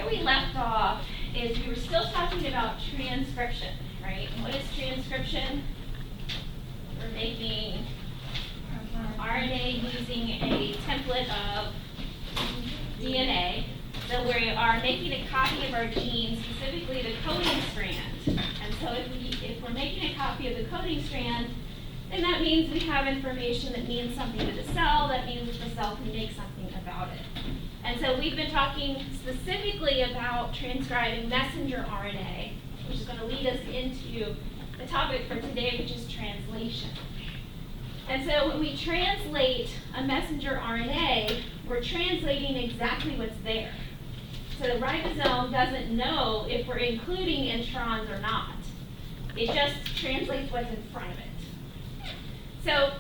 we left off is we were still talking about transcription, right? And what is transcription? We're making RNA using a template of DNA. So we are making a copy of our gene, specifically the coding strand. And so if we're making a copy of the coding strand, then that means we have information that means something to the cell. That means that the cell can make something about it. And so we've been talking specifically about transcribing messenger RNA, which is going to lead us into the topic for today, which is translation. And so when we translate a messenger RNA, we're translating exactly what's there. So the ribosome doesn't know if we're including introns or not. It just translates what's in front of it. So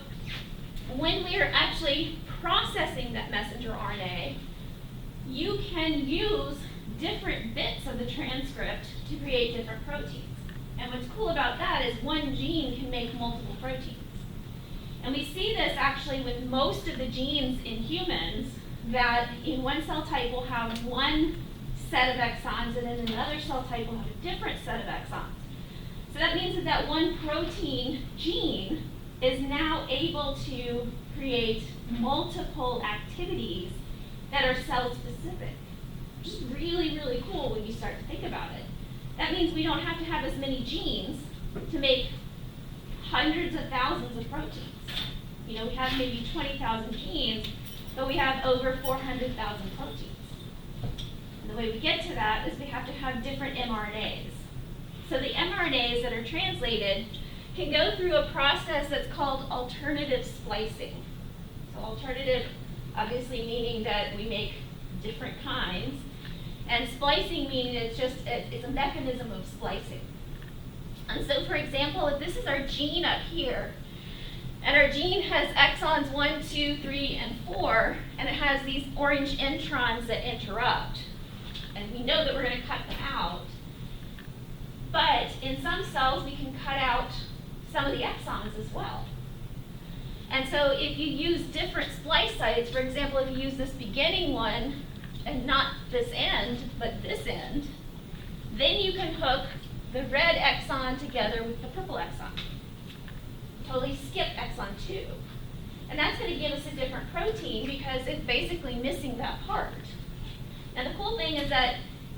when we are actually processing that messenger RNA, you can use different bits of the transcript to create different proteins. And what's cool about that is one gene can make multiple proteins. And we see this actually with most of the genes in humans, that in one cell type will have one set of exons, and in another cell type will have a different set of exons. So that means that that one protein gene is now able to create multiple activities that are cell specific, which is really, really cool when you start to think about it. That means we don't have to have as many genes to make hundreds of thousands of proteins. You know, we have maybe 20,000 genes, but we have over 400,000 proteins. And the way we get to that is we have to have different mRNAs. So the mRNAs that are translated can go through a process that's called alternative splicing. So alternative, obviously meaning that we make different kinds, and splicing meaning it's a mechanism of splicing. And so for example, if this is our gene up here, and our gene has exons 1, 2, 3, and 4, and it has these orange introns that interrupt. And we know that we're going to cut them out. But in some cells, we can cut out some of the exons as well. And so if you use different splice sites, for example, if you use this beginning one, and not this end, but this end, then you can hook the red exon together with the purple exon. Totally skip exon 2. And that's going to give us a different protein because it's basically missing that part. Now the cool thing is that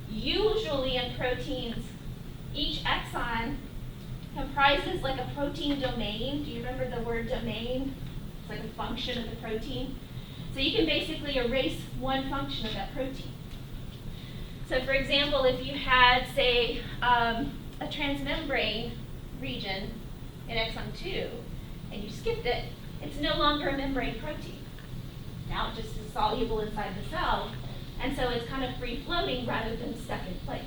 usually in proteins, each exon comprises like a protein domain. Do you remember the word domain? It's like a function of the protein. So you can basically erase one function of that protein. So for example, if you had, say, a transmembrane region in exon 2, and you skipped it, it's no longer a membrane protein. Now it just is soluble inside the cell, and so it's kind of free-floating rather than stuck in place.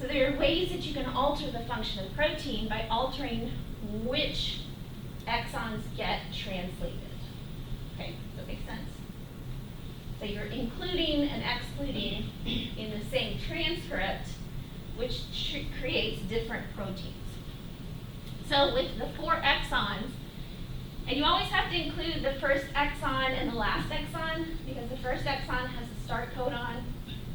So there are ways that you can alter the function of the protein by altering which exons get translated. Okay, does that make sense? So you're including and excluding in the same transcript, which creates different proteins. So with the 4 exons, and you always have to include the first exon and the last exon, because the first exon has a start codon,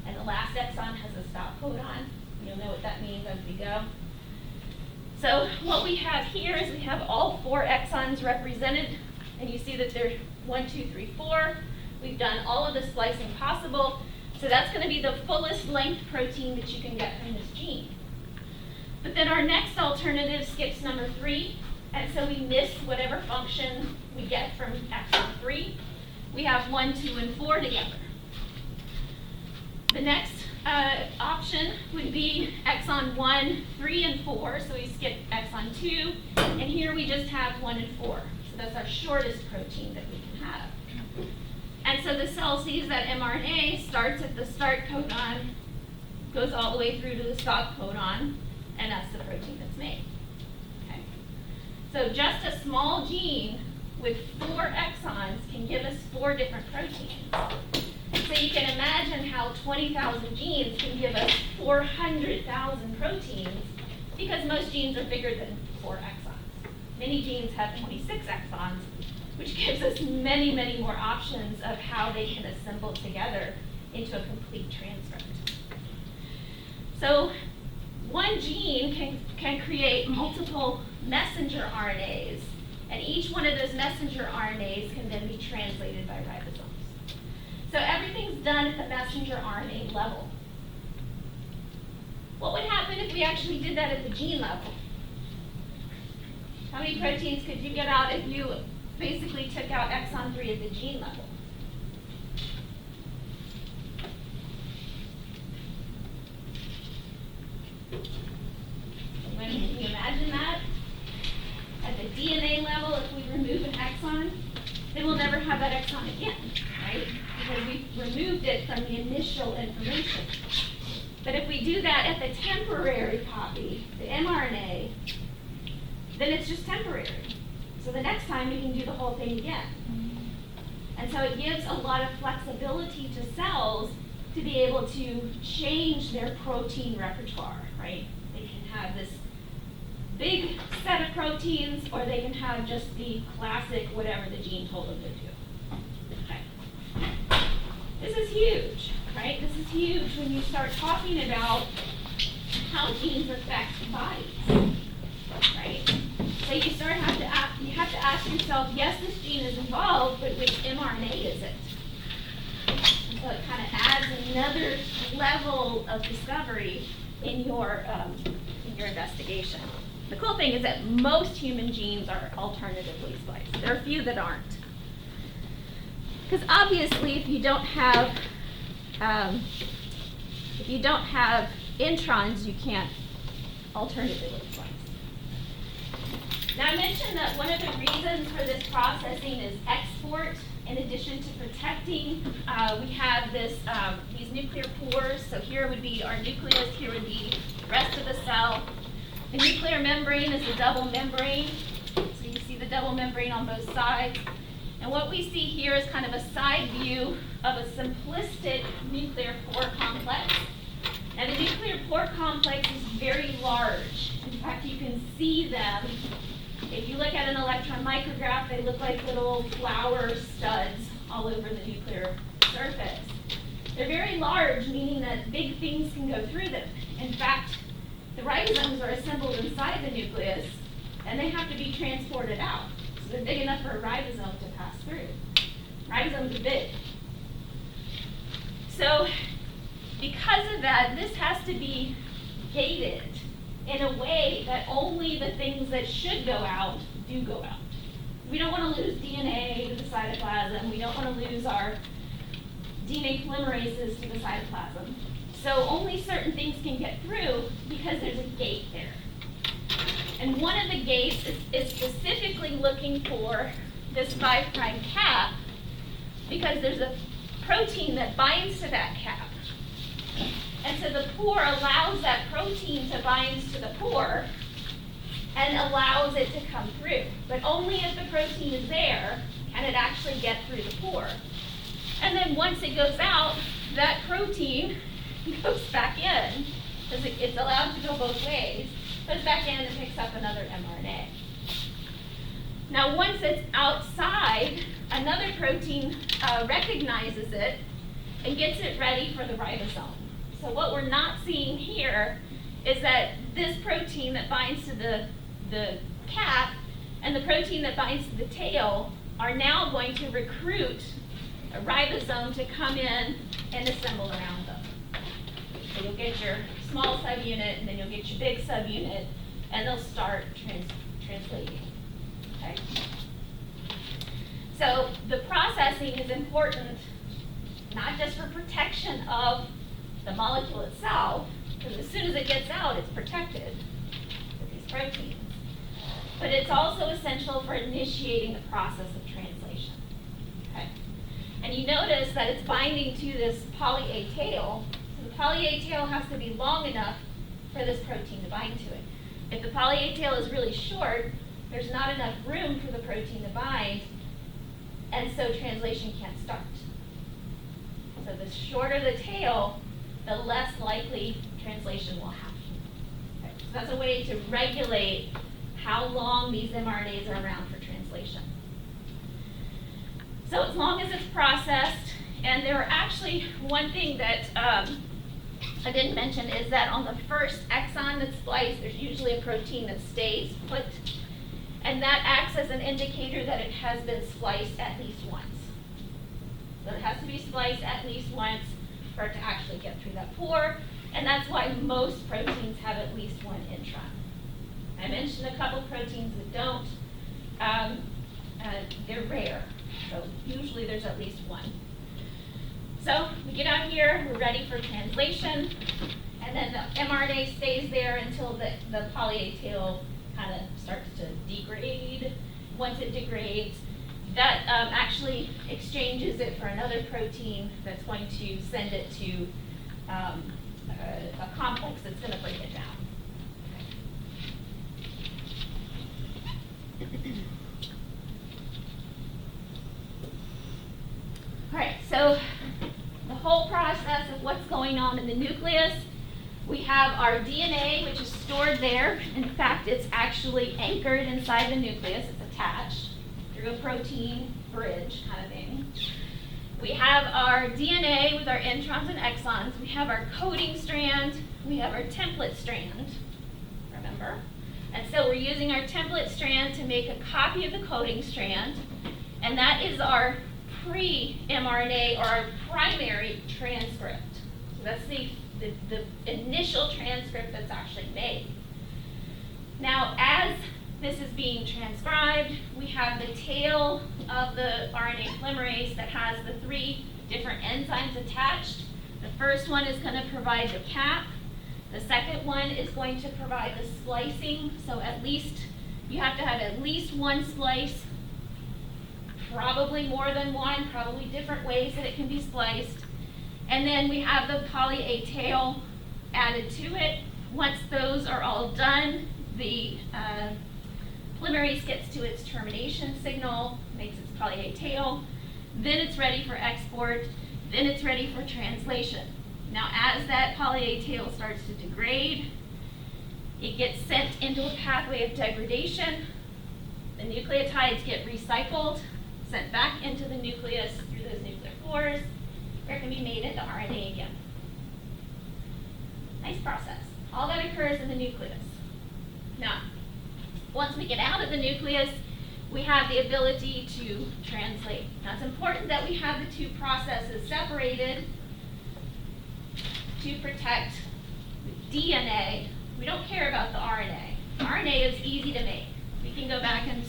and the last exon has a stop codon. You'll know what that means as we go. So what we have here is we have all 4 exons represented, and you see that they're 1, 2, 3, 4. We've done all of the splicing possible, so that's going to be the fullest length protein that you can get from this gene. But then our next alternative skips number 3, and so we miss whatever function we get from exon 3. We have 1, 2, and 4 together. The next option would be exon 1, 3, and 4, so we skip exon 2, and here we just have 1 and 4. So that's our shortest protein that we can have. And so the cell sees that mRNA starts at the start codon, goes all the way through to the stop codon, and that's the protein that's made. Okay. So just a small gene with 4 exons can give us 4 different proteins. So you can imagine how 20,000 genes can give us 400,000 proteins, because most genes are bigger than 4 exons. Many genes have 26 exons, which gives us many, many more options of how they can assemble together into a complete transcript. So one gene can create multiple messenger RNAs, and each one of those messenger RNAs can then be translated by ribosomes. So everything's done at the messenger RNA level. What would happen if we actually did that at the gene level? How many proteins could you get out if you basically took out exon 3 at the gene level? Can you imagine that? At the DNA level, if we remove an exon, then we'll never have that exon again, right? Because we've removed it from the initial information. But if we do that at the temporary copy, the mRNA, then it's just temporary. So the next time we can do the whole thing again. And so it gives a lot of flexibility to cells to be able to change their protein repertoire, right? They can have this big set of proteins, or they can have just the classic whatever the gene told them to do. Okay. This is huge, right? This is huge when you start talking about how genes affect bodies, right? So you have to ask yourself, yes, this gene is involved, but which mRNA is it? And so it kind of adds another level of discovery in your investigation. The cool thing is that most human genes are alternatively spliced. There are a few that aren't. Because obviously, if you don't have introns, you can't alternatively splice. Now I mentioned that one of the reasons for this processing is export. In addition to protecting, we have these nuclear pores. So here would be our nucleus, here would be the rest of the cell. The nuclear membrane is a double membrane. So you see the double membrane on both sides. And what we see here is kind of a side view of a simplistic nuclear pore complex. And the nuclear pore complex is very large. In fact, you can see them. If you look at an electron micrograph, they look like little flower studs all over the nuclear surface. They're very large, meaning that big things can go through them. In fact, the ribosomes are assembled inside the nucleus, and they have to be transported out. So they're big enough for a ribosome to pass through. Ribosomes are big. So because of that, this has to be gated in a way that only the things that should go out do go out. We don't want to lose DNA to the cytoplasm. We don't want to lose our DNA polymerases to the cytoplasm. So only certain things can get through because there's a gate there. And one of the gates is specifically looking for this 5' cap because there's a protein that binds to that cap. And so the pore allows that protein to bind to the pore and allows it to come through. But only if the protein is there can it actually get through the pore. And then once it goes out, that protein goes back in, because it's allowed to go both ways, goes back in and picks up another mRNA. Now once it's outside, another protein recognizes it and gets it ready for the ribosome. So what we're not seeing here is that this protein that binds to the cap and the protein that binds to the tail are now going to recruit a ribosome to come in and assemble around them. So you'll get your small subunit, and then you'll get your big subunit, and they'll start translating. Okay? So the processing is important, not just for protection of the molecule itself, because as soon as it gets out, it's protected with these proteins. But it's also essential for initiating the process of translation. Okay? And you notice that it's binding to this poly A tail. So the poly A tail has to be long enough for this protein to bind to it. If the poly A tail is really short, there's not enough room for the protein to bind, and so translation can't start. So the shorter the tail, the less likely translation will happen. Okay. So that's a way to regulate how long these mRNAs are around for translation. So as long as it's processed, and there are actually actually, one thing that I didn't mention is that on the first exon that's spliced, there's usually a protein that stays put, and that acts as an indicator that it has been spliced at least once. So it has to be spliced at least once for it to actually get through that pore, and that's why most proteins have at least one intron. I mentioned a couple proteins that don't. They're rare, so usually there's at least one. So we get out here, we're ready for translation, and then the mRNA stays there until the poly-A tail kind of starts to degrade. Once it degrades, that actually exchanges it for another protein that's going to send it to a complex that's going to break it down. All right, so the whole process of what's going on in the nucleus, we have our DNA, which is stored there. In fact, it's actually anchored inside the nucleus. It's attached through a protein bridge kind of thing. We have our DNA with our introns and exons. We have our coding strand. We have our template strand, remember? And so we're using our template strand to make a copy of the coding strand. And that is our pre-mRNA or our primary transcript. So that's the initial transcript that's actually made. Now, as this is being transcribed, we have the tail of the RNA polymerase that has the 3 different enzymes attached. The first one is going to provide the cap. The second one is going to provide the splicing. So at least, you have to have at least one splice, probably more than one, probably different ways that it can be spliced. And then we have the poly-A tail added to it. Once those are all done, the polymerase gets to its termination signal, makes its poly-A tail, then it's ready for export, then it's ready for translation. Now, as that poly-A tail starts to degrade, it gets sent into a pathway of degradation. The nucleotides get recycled, sent back into the nucleus through those nuclear pores, where it can be made into RNA again. Nice process. All that occurs in the nucleus. Now, once we get out of the nucleus, we have the ability to translate. Now, it's important that we have the 2 processes separated to protect the DNA. We don't care about the RNA. RNA is easy to make. We can go back and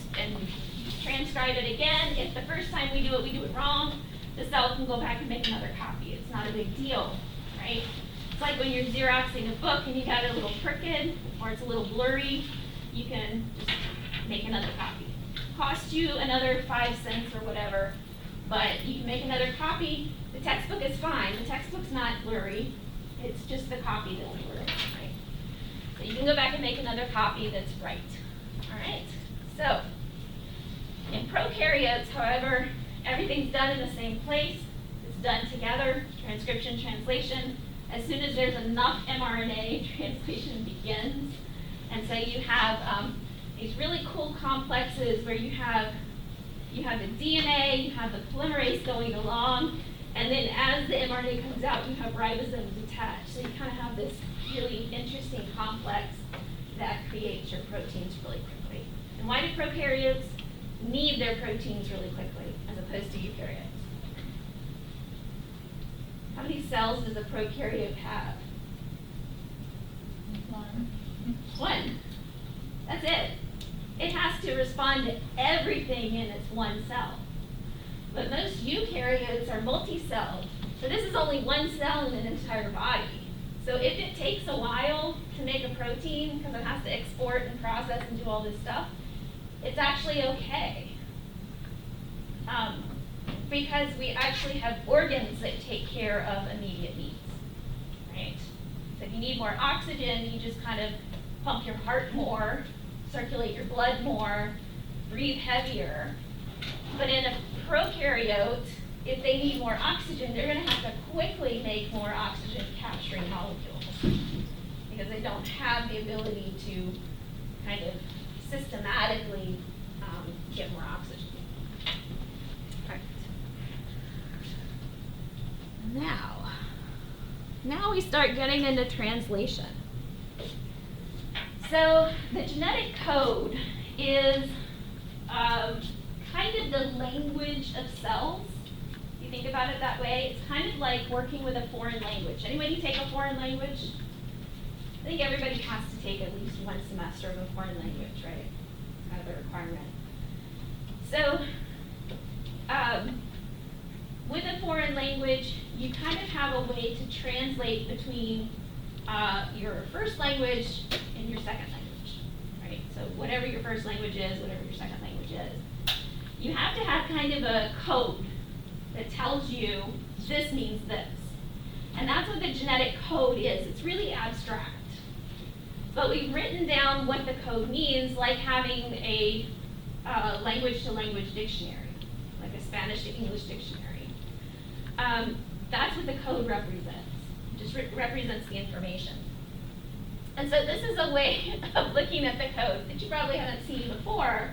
transcribe it again. If the first time we do it wrong, the cell can go back and make another copy. It's not a big deal, right? It's like when you're Xeroxing a book and you got a little crooked or it's a little blurry, you can just make another copy. Cost you another 5 cents or whatever, but you can make another copy. The textbook is fine. The textbook's not blurry. It's just the copy that's blurry, right? So you can go back and make another copy that's right. All right, so in prokaryotes, however, everything's done in the same place. It's done together, transcription, translation. As soon as there's enough mRNA, translation begins. And so you have these really cool complexes where you have the DNA, you have the polymerase going along, and then as the mRNA comes out, you have ribosomes attached. So you kind of have this really interesting complex that creates your proteins really quickly. And why do prokaryotes need their proteins really quickly as opposed to eukaryotes? How many cells does a prokaryote have? 1. That's it. It has to respond to everything in its one cell. But most eukaryotes are multi-celled. So this is only one cell in an entire body. So if it takes a while to make a protein, because it has to export and process and do all this stuff, it's actually okay. Because we actually have organs that take care of immediate needs, right? So if you need more oxygen, you just kind of pump your heart more, circulate your blood more, breathe heavier. But in a prokaryote, if they need more oxygen, they're going to have to quickly make more oxygen capturing molecules because they don't have the ability to kind of systematically get more oxygen. Right. Now we start getting into translation. So the genetic code is kind of the language of cells. If you think about it that way, it's kind of like working with a foreign language. Anybody take a foreign language? I think everybody has to take at least one semester of a foreign language, right? Kind of a requirement. So with a foreign language, you kind of have a way to translate between your first language and your second language, right? So whatever your first language is, whatever your second language is, you have to have kind of a code that tells you this means this. And that's what the genetic code is. It's really abstract. But we've written down what the code means, like having a language-to-language dictionary, like a Spanish to English dictionary. That's what the code represents. It just represents the information. And so this is a way of looking at the code that you probably haven't seen before,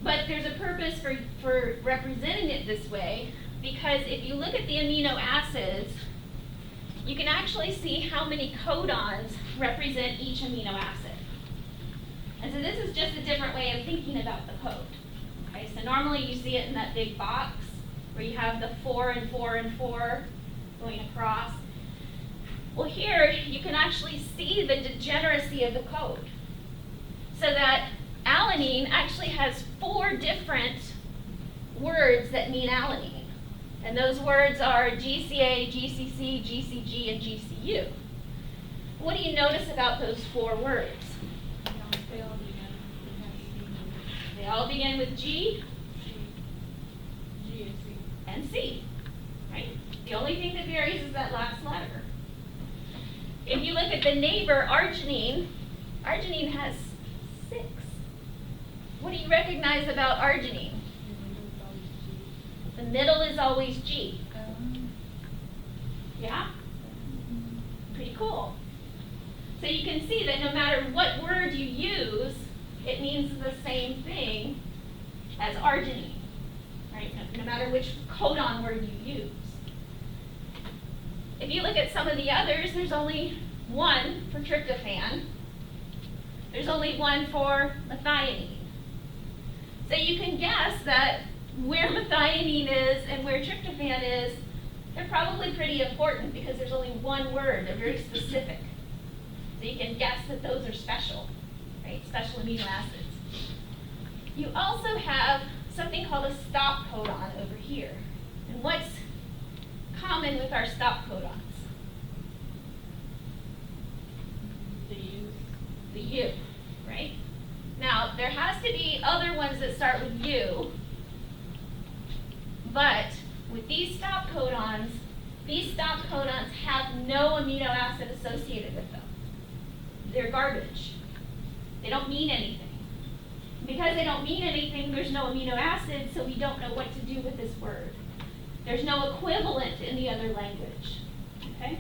but there's a purpose for representing it this way, because if you look at the amino acids, you can actually see how many codons represent each amino acid. And so this is just a different way of thinking about the code. Okay, so normally you see it in that big box where you have the 4 and 4 and 4 going across. Well, here you can actually see the degeneracy of the code. So that alanine actually has 4 different words that mean alanine. And those words are GCA, GCC, GCG, and GCU. What do you notice about those 4 words? They all begin with G, and C, right? The only thing that varies is that last letter. If you look at the neighbor, arginine, arginine has 6. What do you recognize about arginine? The middle is always G. Yeah? Pretty cool. So you can see that no matter what word you use, it means the same thing as arginine, right? No matter which codon word you use. If you look at some of the others, there's only 1 for tryptophan. There's only 1 for methionine. So you can guess that where methionine is and where tryptophan is, they're probably pretty important because there's only 1 word. They're very specific. So you can guess that those are special, right? Special amino acids. You also have something called a stop codon over here. And what's common with our stop codons? The U, right? Now, there has to be other ones that start with U, but with these stop codons have no amino acid associated with them. They're garbage. They don't mean anything. Because they don't mean anything, there's no amino acid, so we don't know what to do with this word. There's no equivalent in the other language, okay?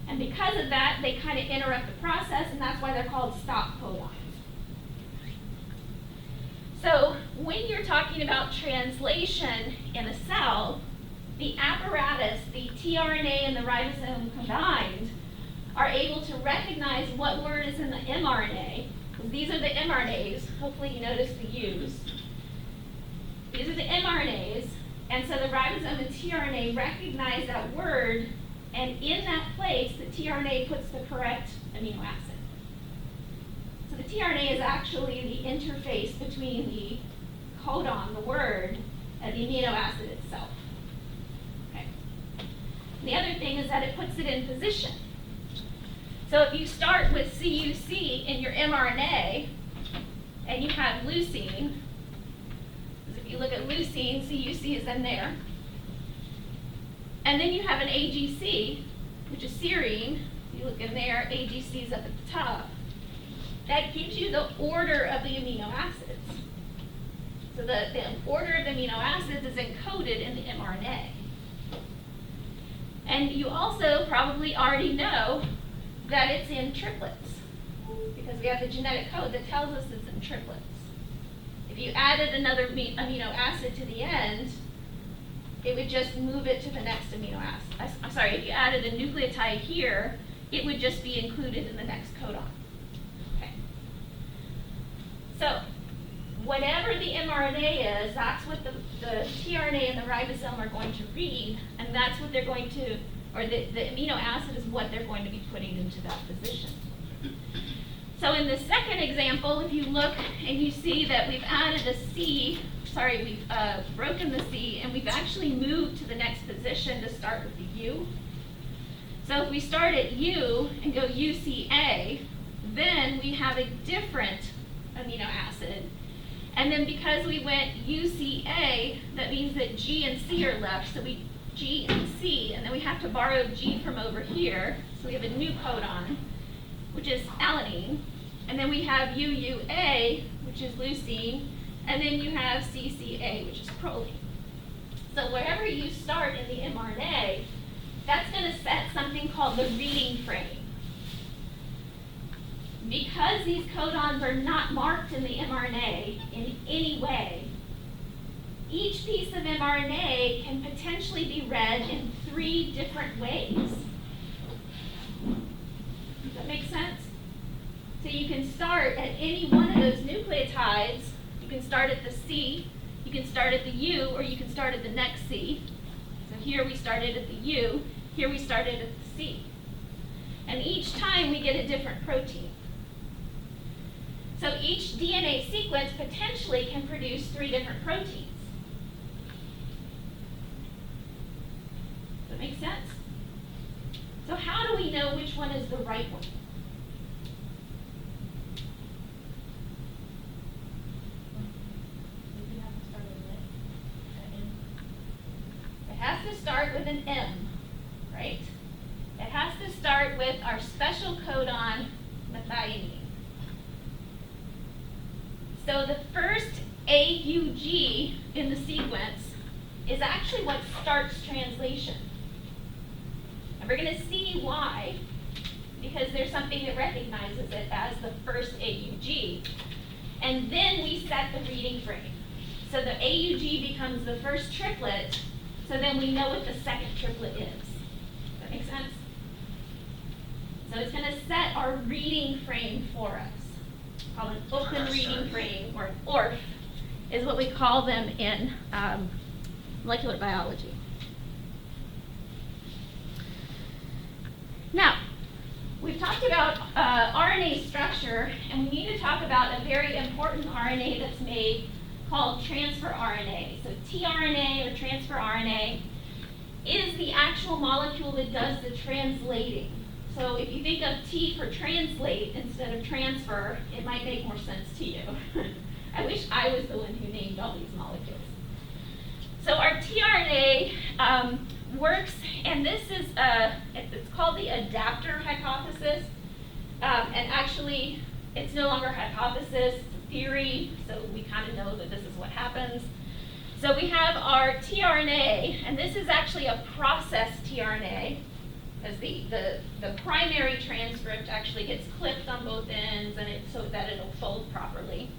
And because of that, they kind of interrupt the process, and that's why they're called stop codons. So when you're talking about translation in a cell, the apparatus, the tRNA and the ribosome combined, are able to recognize what word is in the mRNA. These are the mRNAs. Hopefully you notice the U's. These are the mRNAs. And so the ribosome and tRNA recognize that word, and in that place, the tRNA puts the correct amino acid. So the tRNA is actually the interface between the codon, the word, and the amino acid itself. Okay. And the other thing is that it puts it in position. So if you start with CUC in your mRNA, and you have leucine, because if you look at leucine, CUC is in there. And then you have an AGC, which is serine. You look in there, AGC is up at the top. That gives you the order of the amino acids. So the order of the amino acids is encoded in the mRNA. And you also probably already know that it's in triplets, because we have the genetic code that tells us it's in triplets. If you added another amino acid to the end, it would just move it to the next amino acid. I'm sorry, if you added a nucleotide here, it would just be included in the next codon. Okay. So, whatever the mRNA is, that's what the tRNA and the ribosome are going to read, and that's what they're going to, or the amino acid is what they're going to be putting into that position. So in the second example, if you look and you see that we've added a C, we've broken the C, and we've actually moved to the next position to start with the U. So if we start at U and go UCA, then we have a different amino acid. And then because we went UCA, that means that G and C are left, so we G and C, and then we have to borrow G from over here, so we have a new codon, which is alanine, and then we have UUA, which is leucine, and then you have CCA, which is proline. So wherever you start in the mRNA, that's going to set something called the reading frame. Because these codons are not marked in the mRNA in any way, each piece of mRNA can potentially be read in 3 different ways. Does that make sense? So you can start at any one of those nucleotides. You can start at the C, you can start at the U, or you can start at the next C. So here we started at the U, here we started at the C. And each time we get a different protein. So each DNA sequence potentially can produce 3 different proteins. Does that make sense? So how do we know which one is the right one? It has to start with an M, right? It has to start with our special codon methionine. So the first AUG in the sequence is actually what starts translation. And we're going to see why, because there's something that recognizes it as the first AUG. And then we set the reading frame. So the AUG becomes the first triplet, so then we know what the second triplet is. Does that make sense? So it's going to set our reading frame for us. Called an open reading frame, or an ORF, is what we call them in molecular biology. Now, we've talked about RNA structure, and we need to talk about a very important RNA that's made called transfer RNA. So tRNA, or transfer RNA, is the actual molecule that does the translating. So if you think of T for translate instead of transfer, it might make more sense to you. I wish I was the one who named all these molecules. So our tRNA works, and this is, it's called the adapter hypothesis. And actually, it's no longer a hypothesis, it's a theory, so we kind of know that this is what happens. So we have our tRNA, and this is actually a processed tRNA, because the primary transcript actually gets clipped on both ends, and so that it'll fold properly.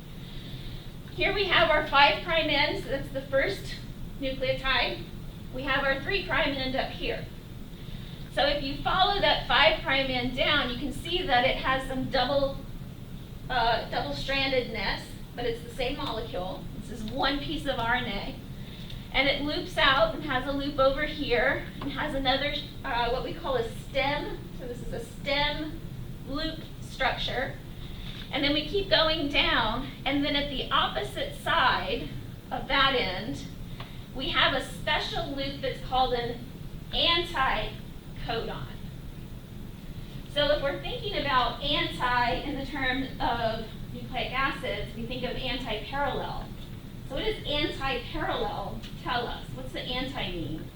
Here we have our 5' end, so that's the first nucleotide. We have our 3' end up here. So if you follow that 5' end down, you can see that it has some double-strandedness, but it's the same molecule. This is one piece of RNA. And it loops out and has a loop over here and has another, what we call a stem. So this is a stem loop structure. And then we keep going down, and then at the opposite side of that end, we have a special loop that's called an anti-codon. So if we're thinking about anti in the terms of nucleic acids, we think of anti-parallel. So what does anti-parallel tell us? What's the anti mean?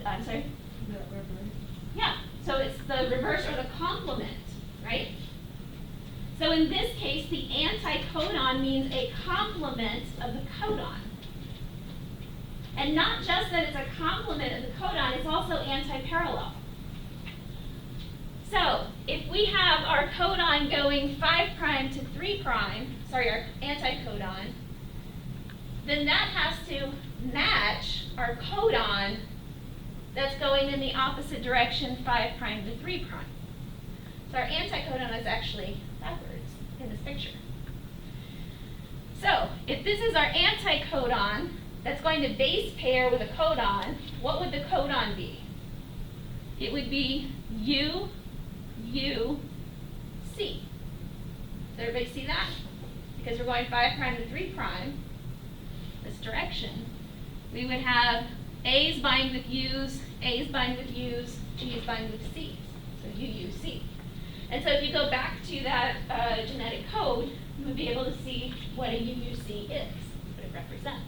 I'm sorry? The reverse. Yeah, so it's the reverse or the complement, right? So in this case, the anti-codon means a complement of the codon. And not just that it's a complement of the codon, it's also anti-parallel. So if we have our codon going 5' to 3', our anti-codon, then that has to match our codon that's going in the opposite direction, 5' to 3'. So our anticodon is actually backwards in this picture. So if this is our anticodon that's going to base pair with a codon, what would the codon be? It would be U, U, C. Does everybody see that? Because we're going 5' to 3', this direction, we would have A's bind with U's, A's bind with U's, G's bind with C's. So UUC. And so if you go back to that genetic code, you would be able to see what a UUC is, what it represents.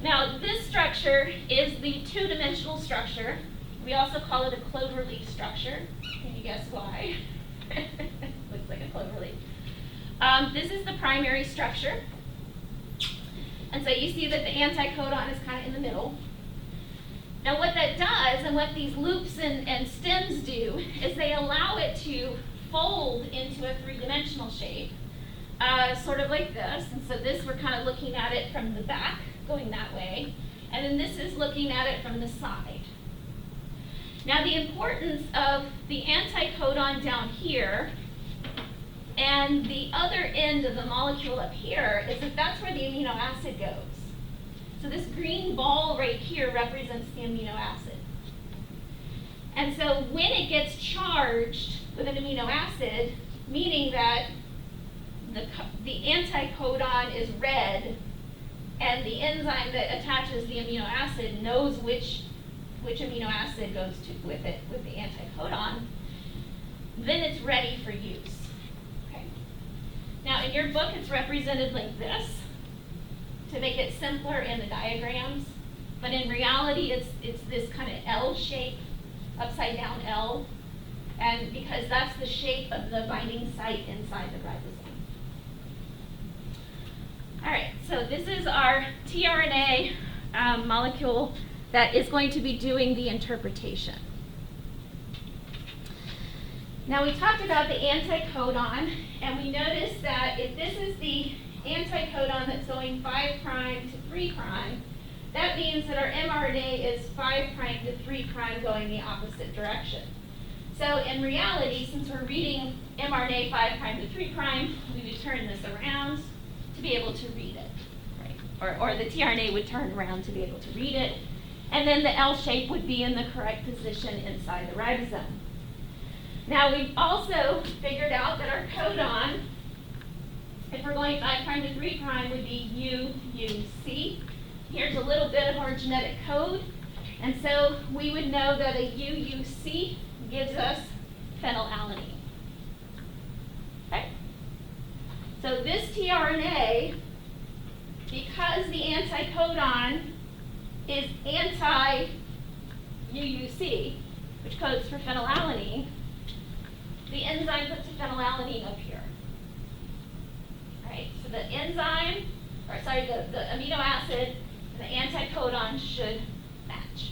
Now, this structure is the two-dimensional structure. We also call it a cloverleaf structure. Can you guess why? Looks like a cloverleaf. This is the primary structure. And so you see that the anticodon is kind of in the middle. Now what that does, and what these loops and stems do, is they allow it to fold into a three-dimensional shape, sort of like this. And so this, we're kind of looking at it from the back, going that way. And then this is looking at it from the side. Now the importance of the anticodon down here and the other end of the molecule up here is that that's where the amino acid goes. So this green ball right here represents the amino acid. And so when it gets charged with an amino acid, meaning that the anticodon is red and the enzyme that attaches the amino acid knows which amino acid goes with it, with the anticodon, then it's ready for use. Okay. Now in your book it's represented like this to make it simpler in the diagrams, but in reality it's this kind of L shape, upside down L, and because that's the shape of the binding site inside the ribosome. All right, so this is our tRNA molecule that is going to be doing the interpretation. Now we talked about the anticodon, and we noticed that if this is the anticodon that's going 5' to 3', that means that our mRNA is 5' to 3' going the opposite direction. So in reality, since we're reading mRNA 5' to 3', we would turn this around to be able to read it, right? Or the tRNA would turn around to be able to read it, and then the L shape would be in the correct position inside the ribosome. Now we've also figured out that our codon, if we're going 5' to 3', would be UUC. Here's a little bit of our genetic code, and so we would know that a UUC gives us phenylalanine. Okay? So this tRNA, because the anticodon is anti-UUC, which codes for phenylalanine, the enzyme puts a phenylalanine up here. Right? So the enzyme, the amino acid and the anticodon should match.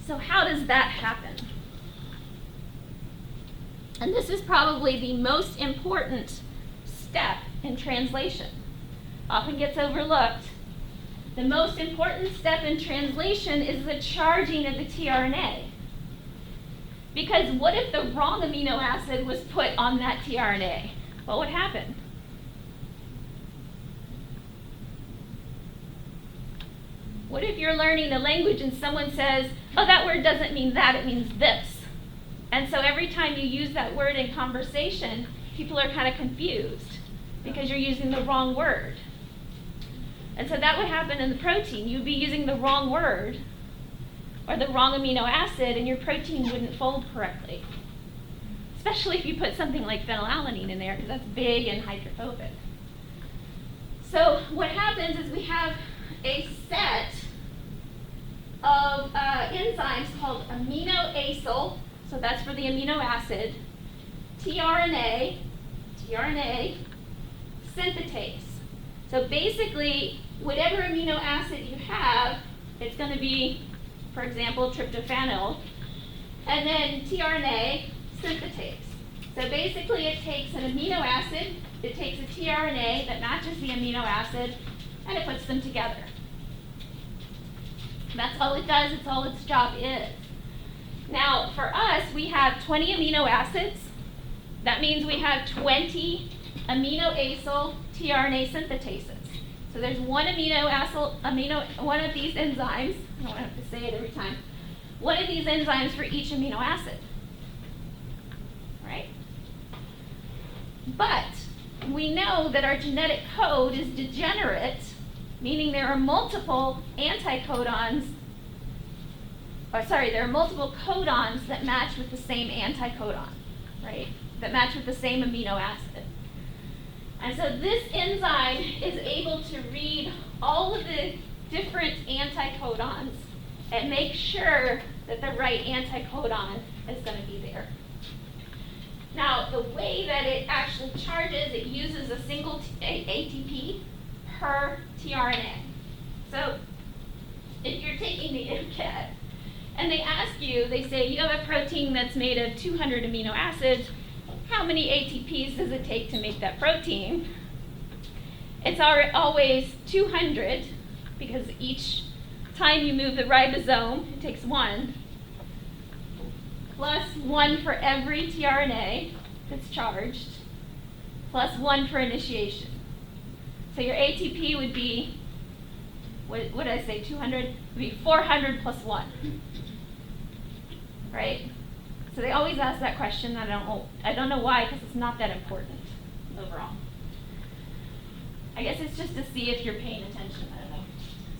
So how does that happen? And this is probably the most important step in translation. Often gets overlooked. The most important step in translation is the charging of the tRNA. Because what if the wrong amino acid was put on that tRNA? What would happen? What if you're learning a language and someone says, oh, that word doesn't mean that, it means this. And so every time you use that word in conversation, people are kind of confused because you're using the wrong word. And so that would happen in the protein. You'd be using the wrong word or the wrong amino acid and your protein wouldn't fold correctly. Especially if you put something like phenylalanine in there because that's big and hydrophobic. So what happens is we have a set of enzymes called aminoacyl, so that's for the amino acid, tRNA synthetase. So basically, whatever amino acid you have, it's going to be, for example, tryptophanol, and then tRNA synthetase. So basically it takes an amino acid, it takes a tRNA that matches the amino acid and it puts them together. That's all it does, it's all its job is. Now, for us, we have 20 amino acids. That means we have 20 aminoacyl tRNA synthetases. So there's one one of these enzymes, I don't have to say it every time, one of these enzymes for each amino acid, right? But we know that our genetic code is degenerate, meaning there are multiple anticodons, there are multiple codons that match with the same anticodon, right? That match with the same amino acid. And so this enzyme is able to read all of the different anticodons and make sure that the right anticodon is going to be there. Now, the way that it actually charges, it uses a single ATP per tRNA. So if you're taking the MCAT and they ask you, they say, you have a protein that's made of 200 amino acids, how many ATPs does it take to make that protein? It's always 200, because each time you move the ribosome, it takes one, plus one for every tRNA that's charged, plus one for initiation. So your ATP would be, what did I say, 200? It would be 400 plus one, right? So they always ask that question. I don't know why, because it's not that important overall. I guess it's just to see if you're paying attention. I don't know.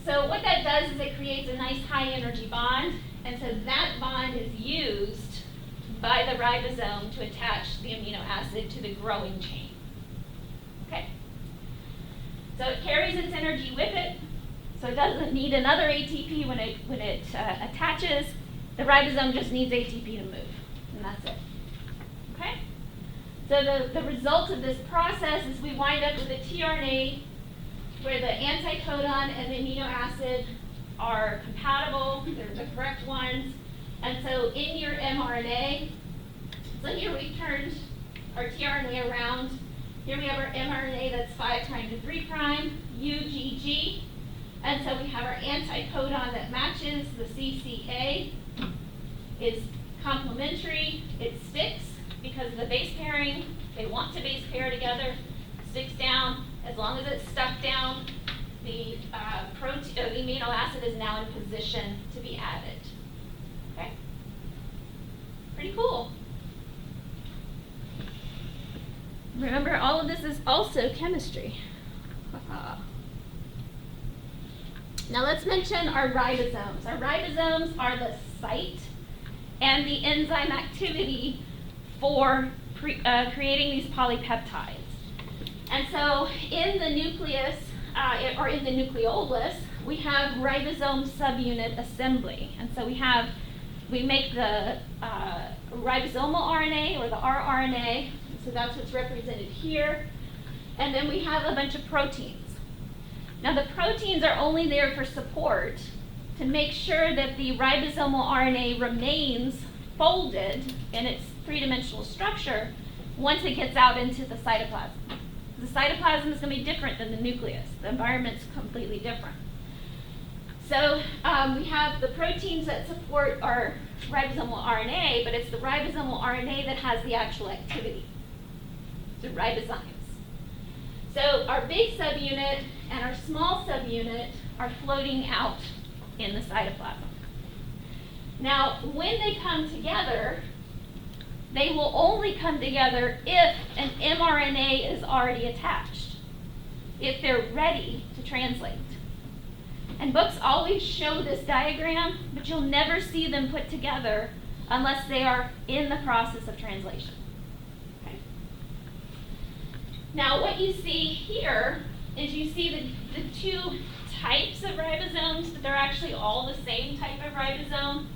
So what that does is it creates a nice high energy bond, and so that bond is used by the ribosome to attach the amino acid to the growing chain. Okay? So it carries its energy with it, so it doesn't need another ATP when it attaches. The ribosome just needs ATP to move, and that's it. Okay? So the result of this process is we wind up with a tRNA where the anticodon and the amino acid are compatible, they're the correct ones. And so in your mRNA, so here we turned our tRNA around. Here we have our mRNA that's 5' to 3', UGG. And so we have our anticodon that matches the CCA. Is complementary, it sticks because of the base pairing. They want to base pair together, sticks down. As long as it's stuck down, the amino acid is now in position to be added. Okay? Pretty cool. Remember, all of this is also chemistry. Now let's mention our ribosomes. Our ribosomes are the site and the enzyme activity for creating these polypeptides. And so in the nucleus, or in the nucleolus, we have ribosome subunit assembly. And so we make the ribosomal RNA, or the rRNA, so that's what's represented here. And then we have a bunch of proteins. Now the proteins are only there for support, to make sure that the ribosomal RNA remains folded in its three-dimensional structure once it gets out into the cytoplasm. The cytoplasm is going to be different than the nucleus. The environment's completely different. So we have the proteins that support our ribosomal RNA, but it's the ribosomal RNA that has the actual activity. The ribozymes. So our big subunit and our small subunit are floating out in the cytoplasm. Now, when they come together, they will only come together if an mRNA is already attached, if they're ready to translate. And books always show this diagram, but you'll never see them put together unless they are in the process of translation. Okay? Now, what you see here is you see the two types of ribosomes, but they're actually all the same type of ribosome,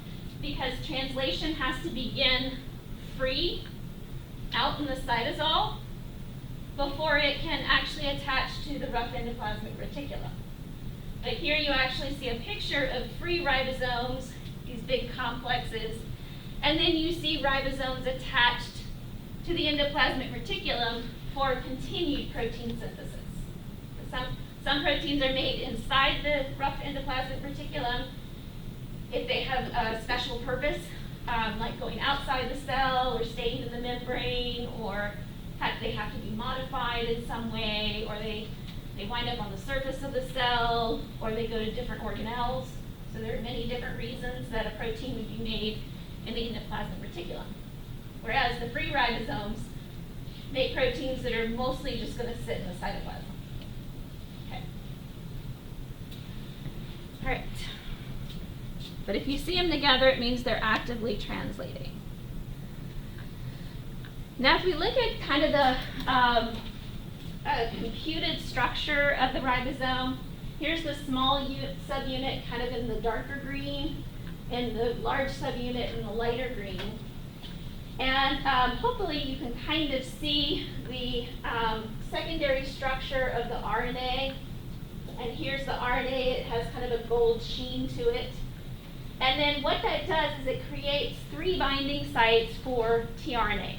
because translation has to begin free out in the cytosol before it can actually attach to the rough endoplasmic reticulum. But here you actually see a picture of free ribosomes, these big complexes, and then you see ribosomes attached to the endoplasmic reticulum for continued protein synthesis. Some proteins are made inside the rough endoplasmic reticulum if they have a special purpose, like going outside the cell or staying in the membrane, or they have to be modified in some way, or they wind up on the surface of the cell, or they go to different organelles. So there are many different reasons that a protein would be made in the endoplasmic reticulum. Whereas the free ribosomes make proteins that are mostly just going to sit in the cytoplasm. Okay. All right. But if you see them together, it means they're actively translating. Now, if we look at kind of the computed structure of the ribosome, here's the small subunit kind of in the darker green, and the large subunit in the lighter green. And hopefully you can kind of see the secondary structure of the RNA. And here's the RNA. It has kind of a gold sheen to it. And then what that does is it creates 3 binding sites for tRNAs.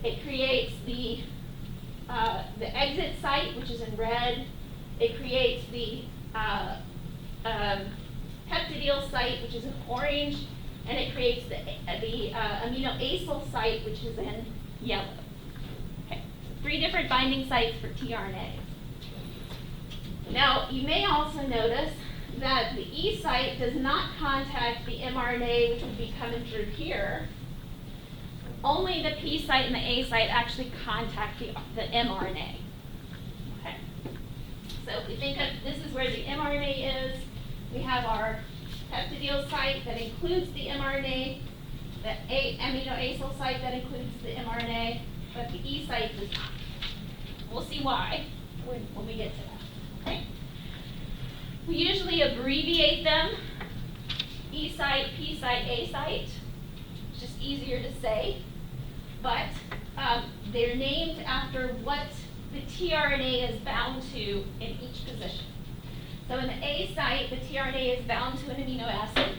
It creates the exit site, which is in red. It creates the peptidyl site, which is in orange. And it creates the aminoacyl site, which is in yellow. Okay, so 3 different binding sites for tRNA. Now, you may also notice that the E site does not contact the mRNA, which would be coming through here. Only the P site and the A site actually contact the mRNA. Okay. So if we think of this is where the mRNA is, we have our peptidyl site that includes the mRNA, the aminoacyl site that includes the mRNA, but the E site does not. We'll see why when we get to that. Okay? We usually abbreviate them, E site, P site, A site. It's just easier to say, but they're named after what the tRNA is bound to in each position. So in the A site, the tRNA is bound to an amino acid.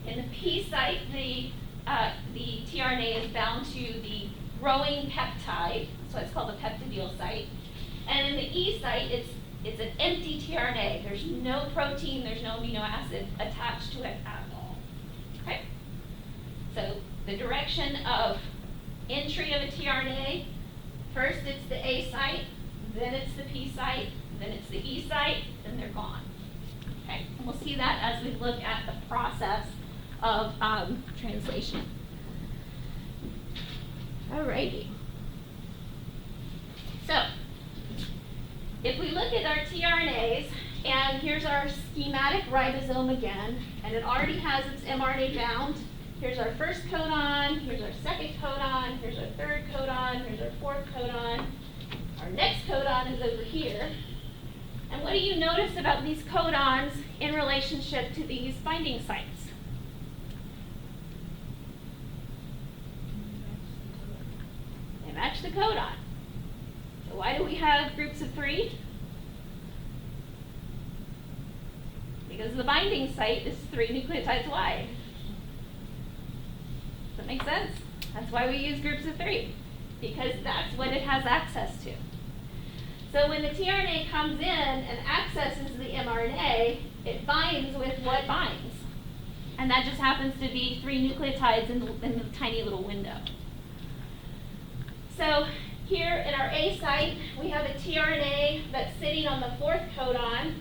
In the P site, the tRNA is bound to the growing peptide, so it's called the peptidyl site. And in the E site, it's an empty tRNA. There's no protein, there's no amino acid attached to it at all. Okay? So the direction of entry of a tRNA, first it's the A site, then it's the P site, then it's the E site, then they're gone. Okay? And we'll see that as we look at the process of translation. Alrighty. So, if we look at our tRNAs, and here's our schematic ribosome again, and it already has its mRNA bound. Here's our first codon, here's our second codon, here's our third codon, here's our fourth codon. Our next codon is over here. And what do you notice about these codons in relationship to these binding sites? They match the codon. So why do we have groups of 3? Because the binding site is 3 nucleotides wide. Does that make sense? That's why we use groups of 3, because that's what it has access to. So when the tRNA comes in and accesses the mRNA, it binds with what binds. And that just happens to be 3 nucleotides in the tiny little window. So here in our A site, we have a tRNA that's sitting on the 4th codon,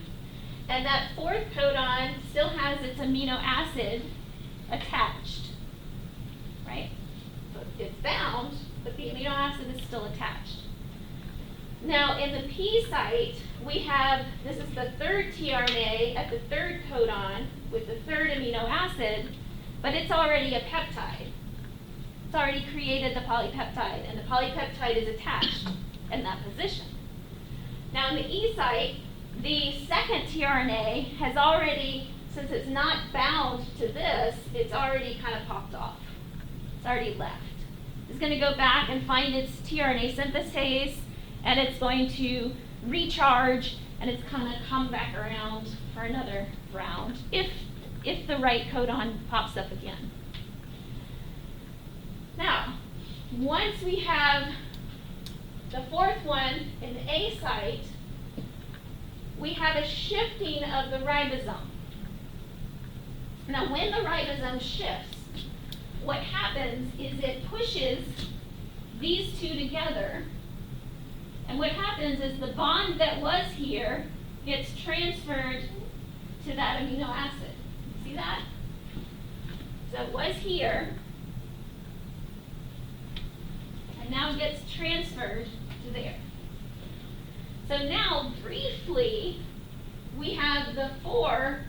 and that 4th codon still has its amino acid attached, right? So it's bound, but the amino acid is still attached. Now in the P site, we have, this is the 3rd tRNA at the 3rd codon with the 3rd amino acid, but it's already a peptide. It's already created the polypeptide, and the polypeptide is attached in that position. Now in the E site, the 2nd tRNA has already, since it's not bound to this, it's already kind of popped off. It's already left. It's going to go back and find its tRNA synthetase, and it's going to recharge, and it's going to come back around for another round if the right codon pops up again. Now, once we have the fourth one in the A site, we have a shifting of the ribosome. Now, when the ribosome shifts, what happens is it pushes these two together, and what happens is the bond that was here gets transferred to that amino acid. See that? So it was here, and now it gets transferred to there. So now, briefly, we have the 4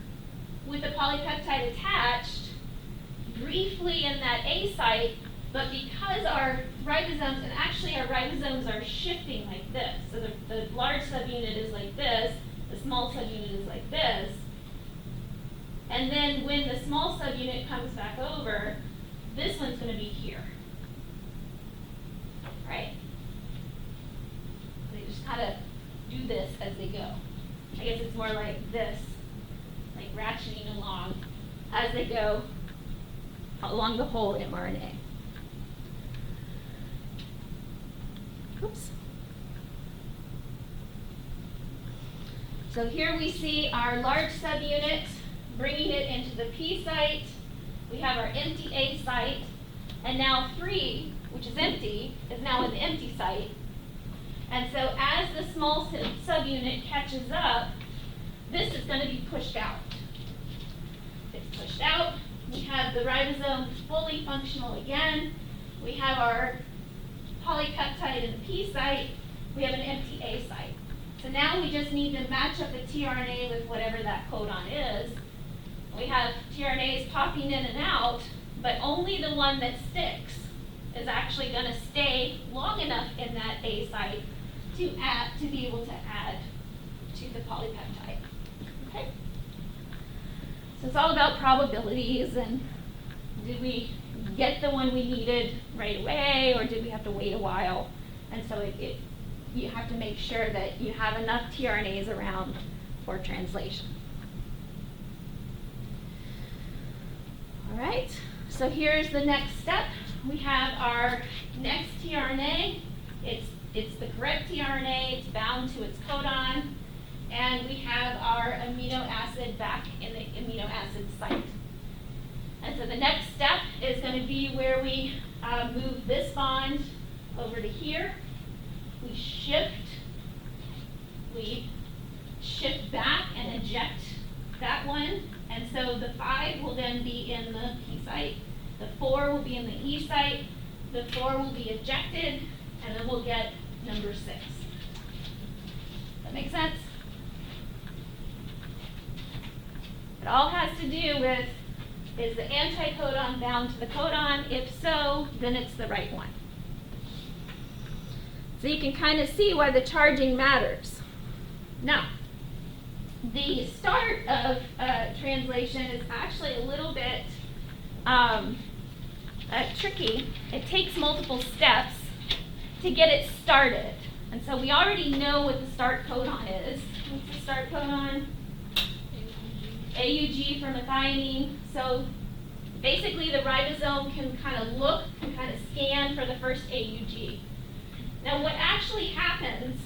with the polypeptide attached, briefly in that A site, but because our ribosomes, and actually our ribosomes are shifting like this, so the large subunit is like this, the small subunit is like this, and then when the small subunit comes back over, this one's going to be here, right? They just kind of do this as they go. I guess it's more like this, like ratcheting along as they go along the whole mRNA. Oops. So here we see our large subunit bringing it into the P site. We have our empty A site, and now 3, which is empty, is now in the empty site. And so as the small subunit catches up, this is going to be pushed out. It's pushed out. We have the ribosome fully functional again. We have our polypeptide in the P site. We have an empty A site. So now we just need to match up the tRNA with whatever that codon is. We have tRNAs popping in and out, but only the one that sticks is actually going to stay long enough in that A site to be able to add to the polypeptide. Okay? So it's all about probabilities, and did we get the one we needed right away, or did we have to wait a while? And so you have to make sure that you have enough tRNAs around for translation. All right, so here's the next step. We have our next tRNA. It's the correct tRNA, it's bound to its codon, and we have our amino acid back in the amino acid site. And so the next step is going to be where we move this bond over to here. We shift back and eject that one. And so the 5 will then be in the P site, the 4 will be in the E site, the 4 will be ejected, and then we'll get number 6. That make sense? It all has to do with, is the anticodon bound to the codon? If so, then it's the right one. So you can kind of see why the charging matters. Now, the start of translation is actually a little bit tricky. It takes multiple steps to get it started. And so we already know what the start codon is. What's the start codon? AUG for methionine. So basically the ribosome can kind of look and kind of scan for the first AUG. Now what actually happens,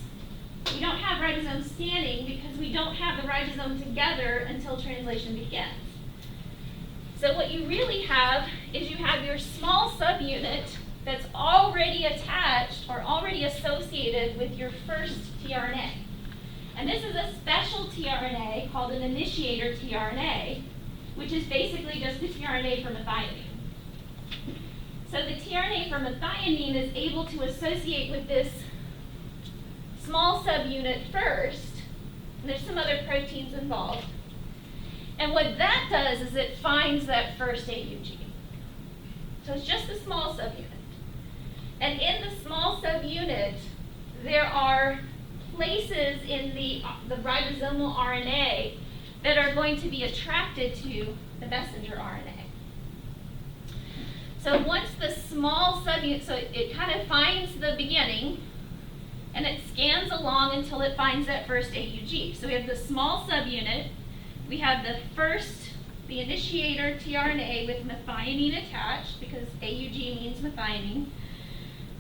we don't have ribosome scanning because we don't have the ribosome together until translation begins. So what you really have is you have your small subunit that's already attached or already associated with your first tRNA. And this is a special tRNA called an Initiator Trna, which is basically just the tRNA for methionine. So the tRNA for methionine is able to associate with this small subunit first, and there's some other proteins involved. And what that does is it finds that first AUG. So it's just the small subunit. And in the small subunit, there are places in the ribosomal RNA that are going to be attracted to the messenger RNA. So once the small subunit, so it kind of finds the beginning, and it scans along until it finds that first AUG. So we have the small subunit, we have the initiator tRNA with methionine attached, because AUG means methionine.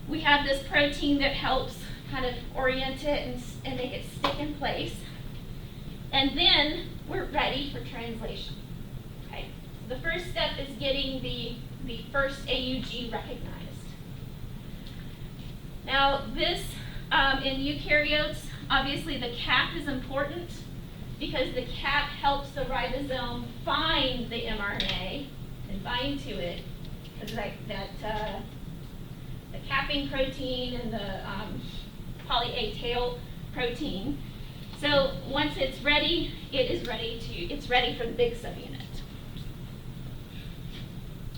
We have this protein that helps kind of orient it and make it stick in place. And then we're ready for translation. Okay. So the first step is getting the first AUG recognized. Now this, in eukaryotes, obviously the cap is important because the cap helps the ribosome find the mRNA and bind to it. Because the capping protein and the poly A tail protein. So once it's ready, it's ready for the big subunit.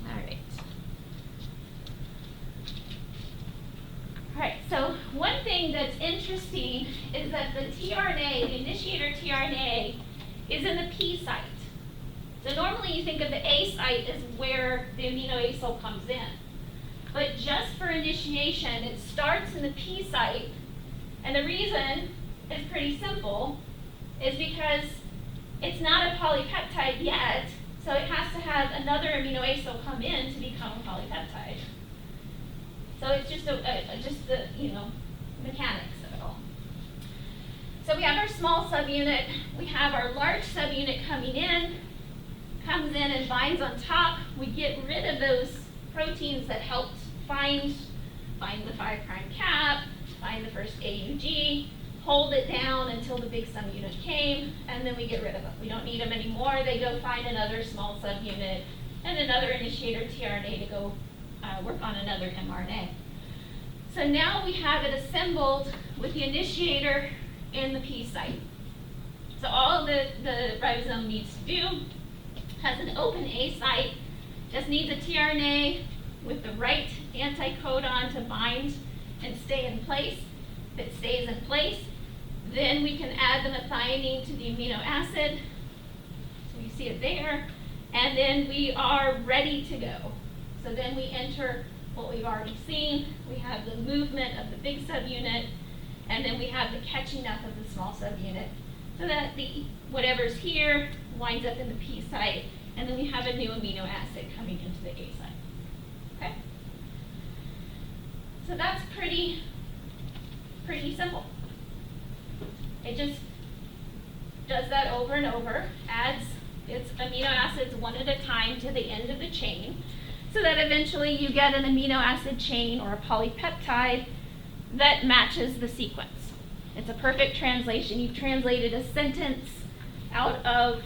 All right. All right, so one thing that's interesting is that the tRNA, the initiator tRNA, is in the P site. So normally you think of the A site as where the amino acyl comes in. But just for initiation, it starts in the P site, and the reason is pretty simple, is because it's not a polypeptide yet, so it has to have another amino acyl come in to become a polypeptide. So it's just the mechanics of it all. So we have our small subunit, we have our large subunit coming in, comes in and binds on top. We get rid of those proteins that helped find the 5' cap, find the first AUG, hold it down until the big subunit came, and then we get rid of them. We don't need them anymore. They go find another small subunit and another initiator tRNA to go work on another mRNA. So now we have it assembled with the initiator in the P site. So all the ribosome needs to do has an open A site, just needs a tRNA with the right anticodon to bind and stay in place. If it stays in place, then we can add the methionine to the amino acid. So you see it there. And then we are ready to go. So then we enter what we've already seen. We have the movement of the big subunit, and then we have the catching up of the small subunit, so that whatever's here winds up in the P site, and then we have a new amino acid coming into the A site. Okay? So that's pretty simple. It just does that over and over, adds its amino acids one at a time to the end of the chain, so that eventually you get an amino acid chain or a polypeptide that matches the sequence. It's a perfect translation. You've translated a sentence out of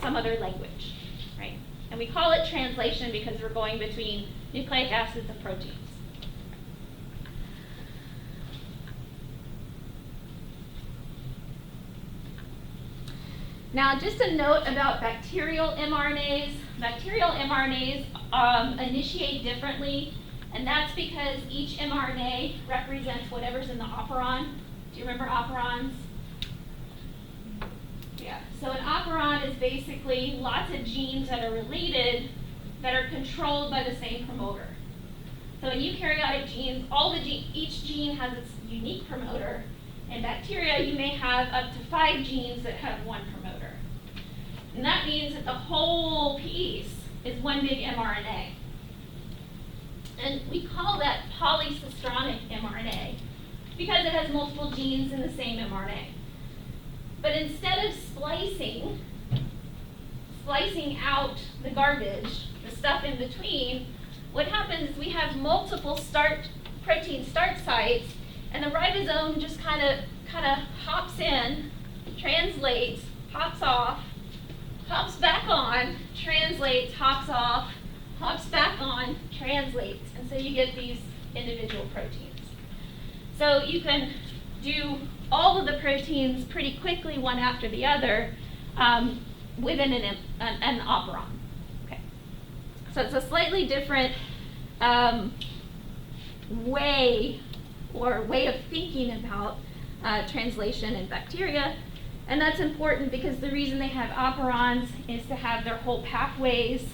some other language, right? And we call it translation because we're going between nucleic acids and proteins. Now, just a note about bacterial mRNAs. Bacterial mRNAs initiate differently, and that's because each mRNA represents whatever's in the operon. Do you remember operons? Yeah, so an operon is basically lots of genes that are related that are controlled by the same promoter. So in eukaryotic genes, each gene has its unique promoter. In bacteria, you may have up to 5 genes that have one promoter. And that means that the whole piece is one big mRNA. And we call that polycistronic mRNA because it has multiple genes in the same mRNA. But instead of splicing out the garbage, the stuff in between, what happens is we have multiple protein start sites, and the ribosome just kind of hops in, translates, hops off, hops back on, translates, hops off, hops back on, translates, and so you get these individual proteins. So you can do all of the proteins pretty quickly, one after the other, within an operon. Okay. So it's a slightly different way of thinking about translation in bacteria, and that's important because the reason they have operons is to have their whole pathways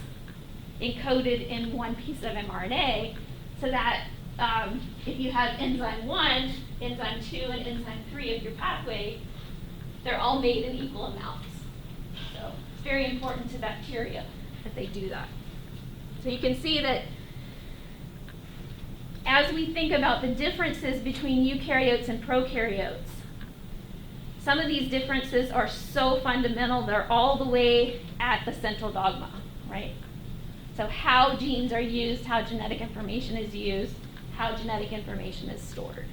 encoded in one piece of mRNA, so that if you have enzyme 1, enzyme 2, and enzyme 3 of your pathway, they're all made in equal amounts. So it's very important to bacteria that they do that. So you can see that as we think about the differences between eukaryotes and prokaryotes, some of these differences are so fundamental, they're all the way at the central dogma, right? So how genes are used, how genetic information is used, how genetic information is stored.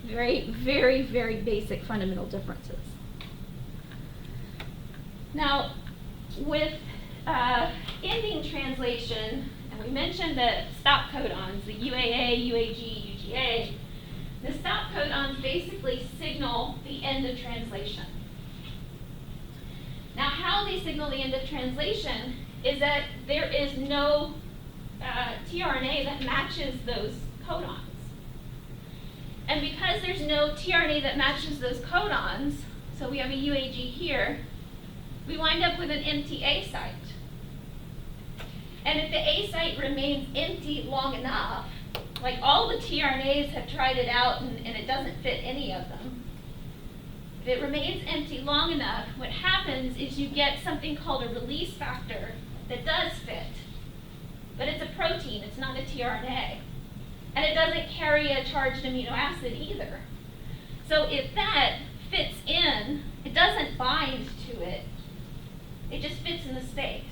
Very, very, very basic fundamental differences. Now, with ending translation, and we mentioned the stop codons, the UAA, UAG, UGA, the stop codons basically signal the end of translation. Now, how they signal the end of translation is that there is no tRNA that matches those codons. And because there's no tRNA that matches those codons, so we have a UAG here, we wind up with an empty A site. And if the A site remains empty long enough, like all the tRNAs have tried it out and it doesn't fit any of them, if it remains empty long enough, what happens is you get something called a release factor that does fit. But it's a protein, it's not a tRNA. And it doesn't carry a charged amino acid either. So if that fits in, it doesn't bind to it, it just fits in the space.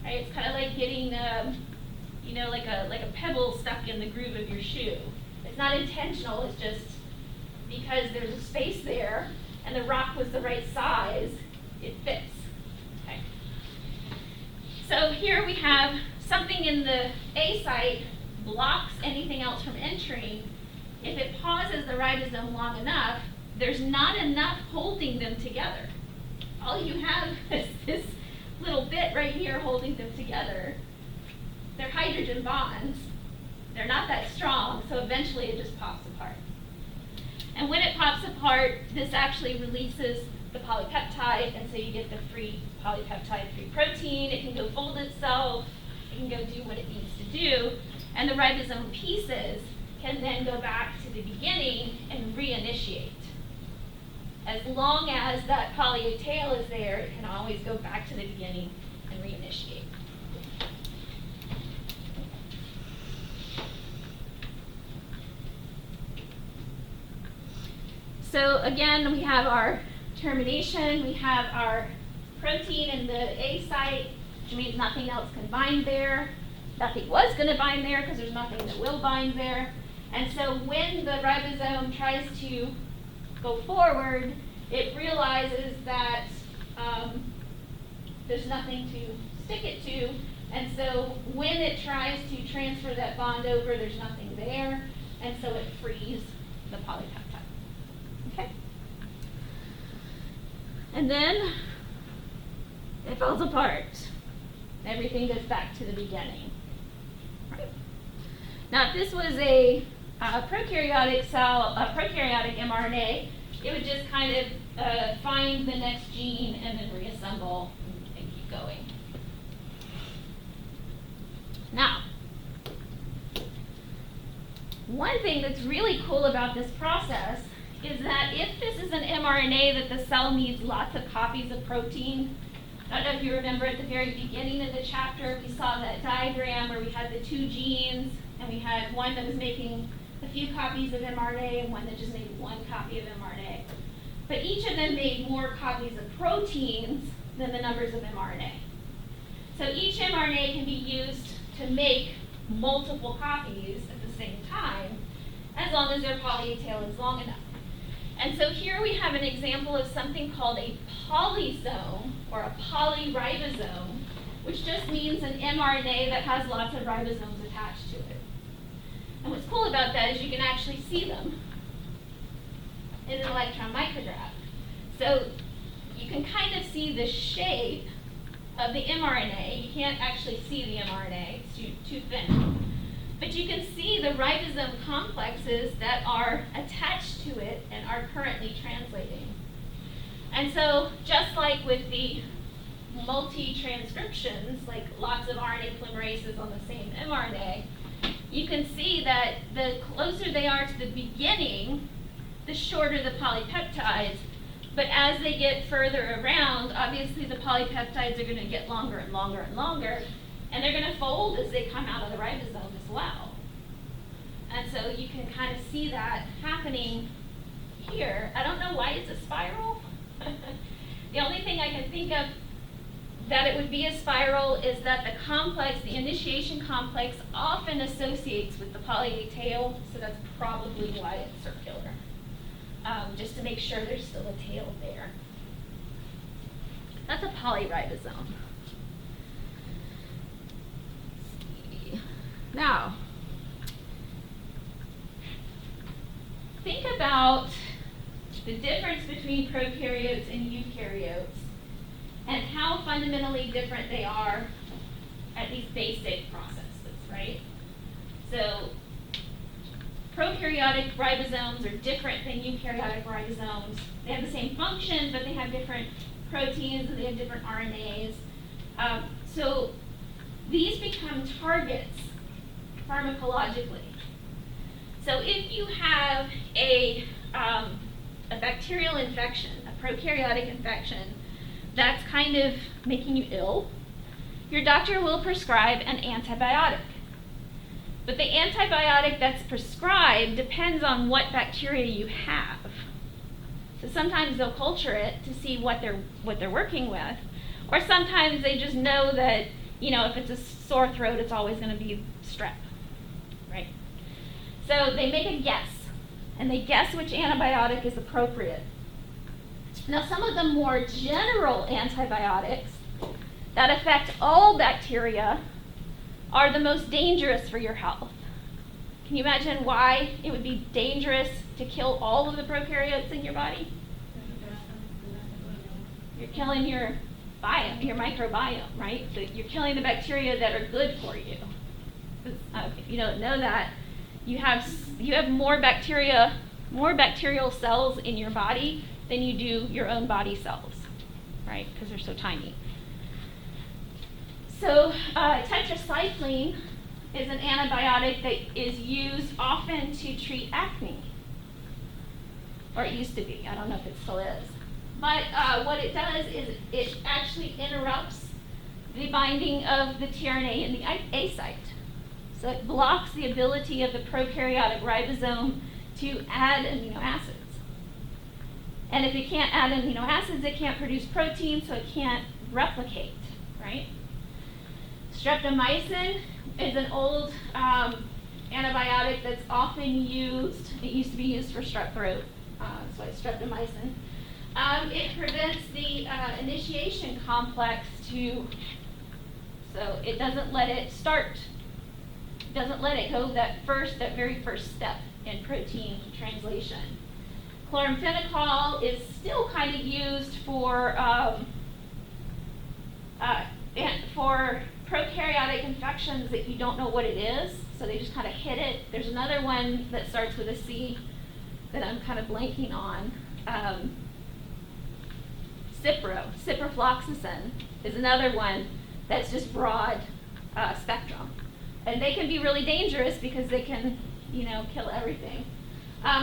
Right? It's kind of like getting, like a pebble stuck in the groove of your shoe. It's not intentional, it's just because there's a space there and the rock was the right size, it fits. Okay. So here we have something in the A site blocks anything else from entering. If it pauses the ribosome long enough, there's not enough holding them together. All you have is this little bit right here holding them together. They're hydrogen bonds. They're not that strong, so eventually it just pops apart. And when it pops apart, this actually releases the polypeptide, and so you get the free polypeptide, free protein. It can go fold itself. It can go do what it needs to do. And the ribosome pieces can then go back to the beginning and reinitiate. As long as that poly A tail is there, it can always go back to the beginning and reinitiate. So again, we have our termination, we have our protein in the A site, which means nothing else can bind there. Nothing was going to bind there because there's nothing that will bind there. And so when the ribosome tries to go forward, it realizes that there's nothing to stick it to. And so when it tries to transfer that bond over, there's nothing there. And so it frees the polypeptide. Okay? And then it falls apart. Everything goes back to the beginning. Right. Now, if this was a prokaryotic cell, a prokaryotic mRNA, it would just kind of find the next gene and then reassemble and keep going. Now, one thing that's really cool about this process is that if this is an mRNA that the cell needs lots of copies of protein, I don't know if you remember at the very beginning of the chapter, we saw that diagram where we had the two genes, and we had one that was making a few copies of mRNA and one that just made one copy of mRNA. But each of them made more copies of proteins than the numbers of mRNA. So each mRNA can be used to make multiple copies at the same time, as long as their poly A tail is long enough. And so here we have an example of something called a polysome, or a polyribosome, which just means an mRNA that has lots of ribosomes attached to it. And what's cool about that is you can actually see them in an electron micrograph. So you can kind of see the shape of the mRNA. You can't actually see the mRNA, it's too thin. But you can see the ribosome complexes that are attached to it and are currently translating. And so just like with the multi-transcriptions, like lots of RNA polymerases on the same mRNA, you can see that the closer they are to the beginning, the shorter the polypeptides. But as they get further around, obviously the polypeptides are going to get longer and longer and longer, and they're going to fold as they come out of the ribosome as well. And so you can kind of see that happening here. I don't know why it's a spiral. The only thing I can think of that it would be a spiral is that the complex, the initiation complex, often associates with the poly A tail, so that's probably why it's circular. Just to make sure there's still a tail there. That's a polyribosome. Now, think about the difference between prokaryotes and eukaryotes and how fundamentally different they are at these basic processes, right? So, prokaryotic ribosomes are different than eukaryotic ribosomes. They have the same function, but they have different proteins and they have different RNAs. So these become targets pharmacologically. So if you have a bacterial infection, a prokaryotic infection, that's kind of making you ill, your doctor will prescribe an antibiotic. But the antibiotic that's prescribed depends on what bacteria you have. So sometimes they'll culture it to see what they're working with, or sometimes they just know that, you know, if it's a sore throat, it's always going to be strep, right? So they make a guess, and they guess which antibiotic is appropriate. Now, some of the more general antibiotics that affect all bacteria are the most dangerous for your health. Can you imagine why it would be dangerous to kill all of the prokaryotes in your body? You're killing your biome, your microbiome, right? So you're killing the bacteria that are good for you. If you don't know that, you have more bacterial cells in your body than you do your own body cells, right? Because they're so tiny. So tetracycline is an antibiotic that is used often to treat acne. Or it used to be. I don't know if it still is. But what it does is it actually interrupts the binding of the tRNA in the A site. So it blocks the ability of the prokaryotic ribosome to add amino acids. And if it can't add amino acids, it can't produce protein, so it can't replicate, right? Streptomycin is an old antibiotic that's often used. It used to be used for strep throat, that's why it's streptomycin. It prevents the initiation complex so it doesn't let it start. It doesn't let it go that very first step in protein translation. Chloramphenicol is still kind of used for prokaryotic infections that you don't know what it is, so they just kind of hit it. There's another one that starts with a C that I'm kind of blanking on. Cipro, ciprofloxacin is another one that's just broad spectrum. And they can be really dangerous because they can, kill everything.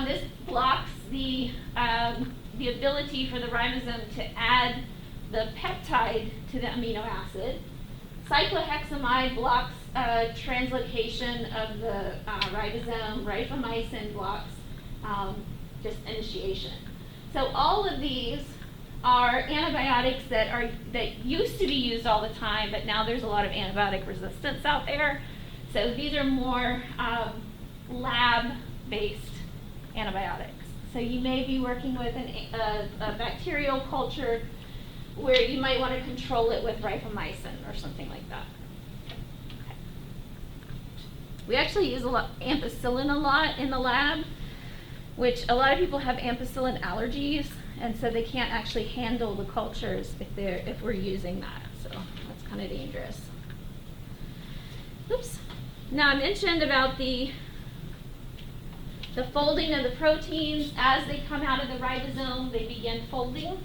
This blocks the ability for the ribosome to add the peptide to the amino acid. Cyclohexamide blocks translocation of the ribosome. Rifamycin blocks just initiation. So all of these are antibiotics that used to be used all the time, but now there's a lot of antibiotic resistance out there. So these are more lab-based antibiotics. So you may be working with a bacterial culture where you might want to control it with rifamycin or something like that. Okay. We actually use ampicillin a lot in the lab, which a lot of people have ampicillin allergies, and so they can't actually handle the cultures if we're using that. So that's kind of dangerous. Oops. Now I mentioned about the folding of the proteins. As they come out of the ribosome, they begin folding.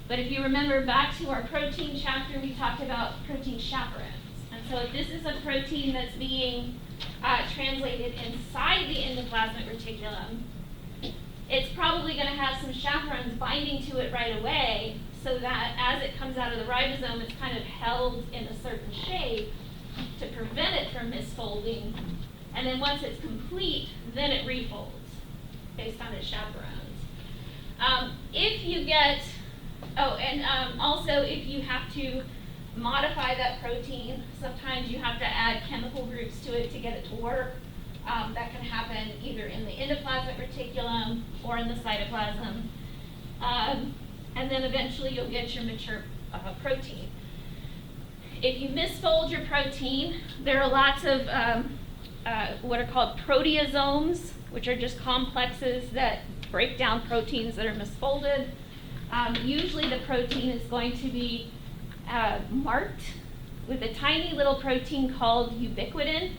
But if you remember back to our protein chapter, we talked about protein chaperones. And so if this is a protein that's being translated inside the endoplasmic reticulum, it's probably going to have some chaperones binding to it right away, so that as it comes out of the ribosome, it's kind of held in a certain shape to prevent it from misfolding And then once it's complete, then it refolds based on its chaperones. If you get, also if you have to modify that protein, sometimes you have to add chemical groups to it to get it to work. That can happen either in the endoplasmic reticulum or in the cytoplasm. And then eventually you'll get your mature protein. If you misfold your protein, there are lots of what are called proteasomes, which are just complexes that break down proteins that are misfolded. Usually the protein is going to be marked with a tiny little protein called ubiquitin.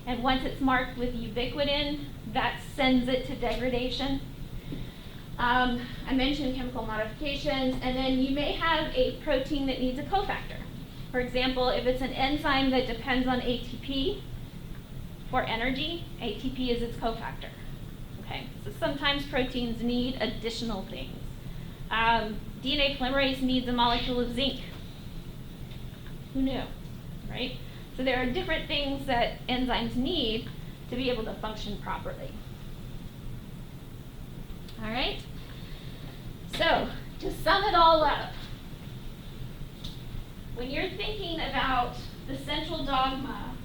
And once it's marked with ubiquitin, that sends it to degradation. I mentioned chemical modifications, and then you may have a protein that needs a cofactor. For example, if it's an enzyme that depends on ATP for energy, ATP is its cofactor. Okay, so sometimes proteins need additional things. DNA polymerase needs a molecule of zinc. Who knew, right? So there are different things that enzymes need to be able to function properly. All right? So, to sum it all up, when you're thinking about the central dogma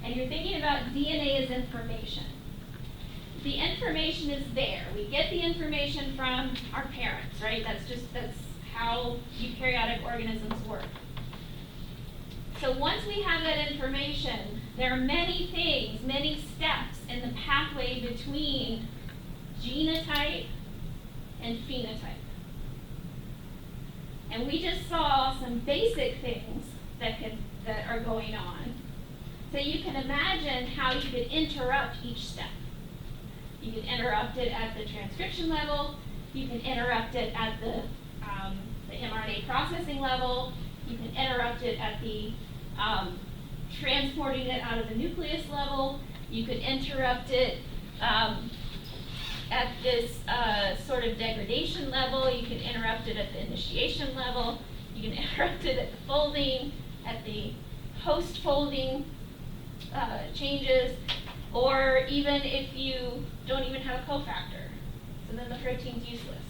and you're thinking about DNA as information, the information is there. We get the information from our parents, right? That's how eukaryotic organisms work. So once we have that information, there are many things, many steps in the pathway between genotype and phenotype. And we just saw some basic things that are going on. So you can imagine how you could interrupt each step. You can interrupt it at the transcription level. You can interrupt it at the mRNA processing level. You can interrupt it at the transporting it out of the nucleus level. You could interrupt it at this sort of degradation level. You can interrupt it at the initiation level. You can interrupt it at the folding, at the post-folding changes, or even if you don't even have a cofactor. So then the protein's useless.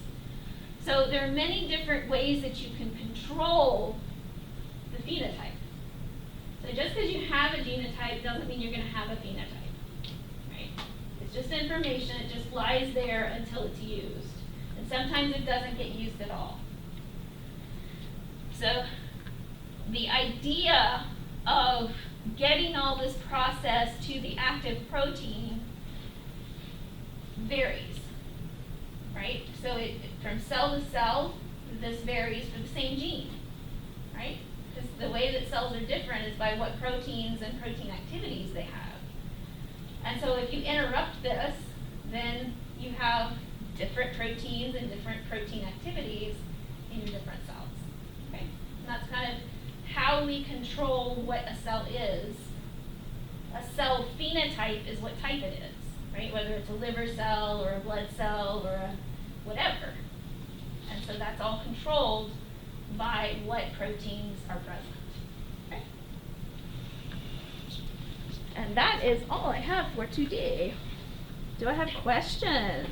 So there are many different ways that you can control the phenotype. So just because you have a genotype doesn't mean you're going to have a phenotype, right? It's just information. It just lies there until it's used. And sometimes it doesn't get used at all. So the idea of getting all this process to the active protein varies, right? So from cell to cell, this varies for the same gene, right? Because the way that cells are different is by what proteins and protein activities they have. And so if you interrupt this, then you have different proteins and different protein activities in your different cells. Okay? And that's kind of how we control what a cell is. A cell phenotype is what type it is, right? Whether it's a liver cell or a blood cell or a whatever. And so that's all controlled by what proteins are present. Okay? And that is all I have for today. Do I have questions?